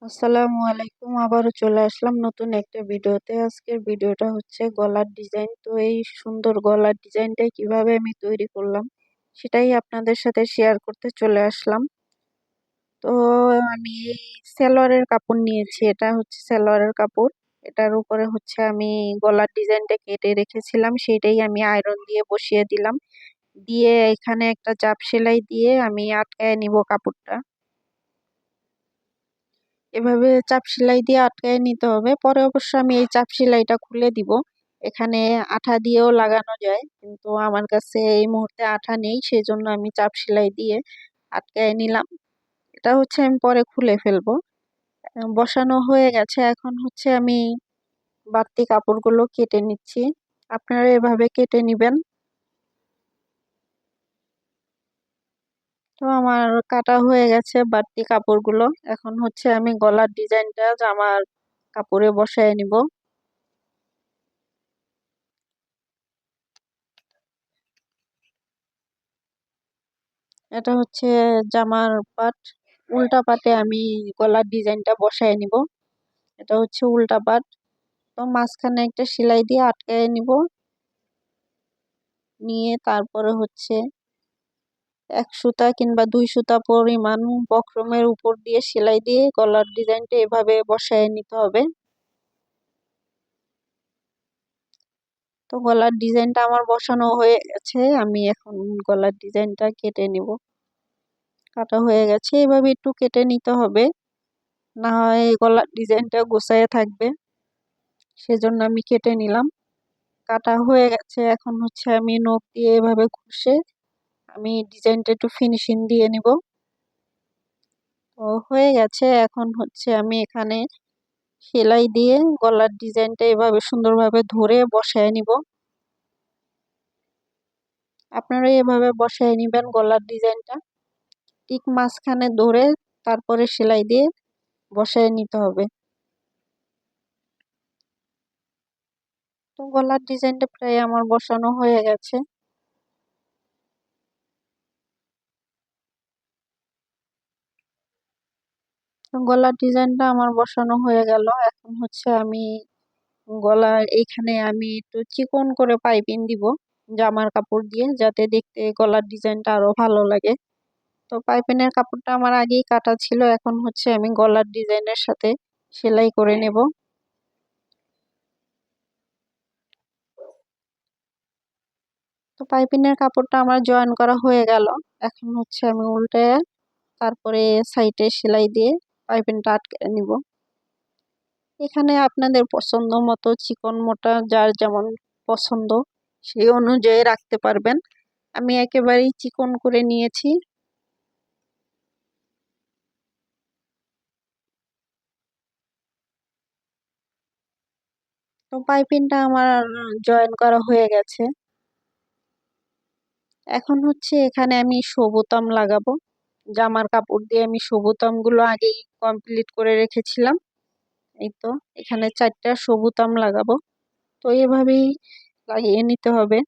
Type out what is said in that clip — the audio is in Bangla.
আসসালামু আলাইকুম, আবারও চলে আসলাম নতুন একটা ভিডিওতে। আজকের ভিডিওটা হচ্ছে গলার ডিজাইন। তো এই সুন্দর গলার ডিজাইনটা কিভাবে আমি তৈরি করলাম সেটাই আপনাদের সাথে শেয়ার করতে চলে আসলাম। তো আমি এই সালোয়ারের কাপড় নিয়েছি, এটা হচ্ছে সালোয়ারের কাপড়। এটার উপরে হচ্ছে আমি গলার ডিজাইনটা কেটে রেখেছিলাম, সেইটাই আমি আয়রন দিয়ে বসিয়ে দিলাম। দিয়ে এখানে একটা চাপ সেলাই দিয়ে আমি আটকায় নিব কাপড়টা। এভাবে চাপ সেলাই দিয়ে আটকায় নিতে হবে। পরে অবশ্য আমি এই চাপ সেলাইটা খুলে দিব। এখানে আঠা দিয়েও লাগানো যায়, কিন্তু আমার কাছে এই মুহূর্তে আঠা নেই, সেই জন্য আমি চাপ সেলাই দিয়ে আটকায় নিলাম। এটা হচ্ছে আমি পরে খুলে ফেলবো। বসানো হয়ে গেছে, এখন হচ্ছে আমি বাড়তি কাপড়গুলো কেটে নিচ্ছি। আপনারা এভাবে কেটে নিবেন। তো আমার কাটা হয়ে গেছে বাড়তি কাপড়গুলো। এখন হচ্ছে আমি গলার ডিজাইনটা জামার কাপড়ে বসায় নিব। এটা হচ্ছে জামার পাট, উল্টা পাটে আমি গলার ডিজাইনটা বসায় নিব। এটা হচ্ছে উল্টা পাট। তো মাঝখানে একটা সেলাই দিয়ে আটকায় নিব। নিয়ে তারপরে হচ্ছে 1 সুতা কিংবা 2 সুতা পরিমাণ বক্রমের উপর দিয়ে সেলাই দিয়ে গলার ডিজাইনটা এভাবে বসায় নিতে হবে। তো গলার ডিজাইনটা আমার বসানো হয়ে গেছে, আমি এখন গলার ডিজাইনটা কেটে নিব। কাটা হয়ে গেছে, এভাবে একটু কেটে নিতে হবে, না হয় গলার ডিজাইনটা গোছায় থাকবে, সেজন্য আমি কেটে নিলাম। কাটা হয়ে গেছে, এখন হচ্ছে আমি নখ দিয়ে এভাবে ঘষে আমি ডিজাইনটা একটু ফিনিশিং দিয়ে নিব। তো হয়ে গেছে, এখন হচ্ছে আমি এখানে সেলাই দিয়ে গলার ডিজাইনটা এভাবে সুন্দরভাবে ধরে বসায় নিব। আপনারা এভাবে বসায় নিবেন গলার ডিজাইনটা, ঠিক মাঝখানে ধরে তারপরে সেলাই দিয়ে বসায় নিতে হবে। তো গলার ডিজাইনটা প্রায় আমার বসানো হয়ে গেছে। তো গলার ডিজাইনটা আমার বসানো হয়ে গেল। এখন হচ্ছে আমি গলার এইখানে আমি একটু চিকন করে পাইপিং দিব জামার কাপড় দিয়ে, যাতে দেখতে গলার ডিজাইনটা আরো ভালো লাগে। তো পাইপিনের কাপড়টা আমার আগেই কাটা ছিল, এখন হচ্ছে আমি গলার ডিজাইনের সাথে সেলাই করে নেব। তো পাইপিনের কাপড়টা আমার জয়েন করা হয়ে গেল। এখন হচ্ছে আমি উল্টে তারপরে সাইডে সেলাই দিয়ে পাইপিনটা আটকে নিব। এখানে আপনাদের পছন্দ মতো চিকন মোটা যার যেমন পছন্দ সেই অনুযায়ী রাখতে পারবেন। আমি একেবারেই চিকন করে নিয়েছি। তো পাইপিংটা আমার জয়েন করা হয়ে গেছে। এখন হচ্ছে এখানে আমি সবুতাম লাগাবো। জামার কাপড় দিয়ে আমি সবুতাম গুলো আগেই কমপ্লিট করে রেখেছিলাম। এই তো এখানে 4টা সবুতাম লাগাবো। তো এভাবেই লাগিয়ে নিতে হবে।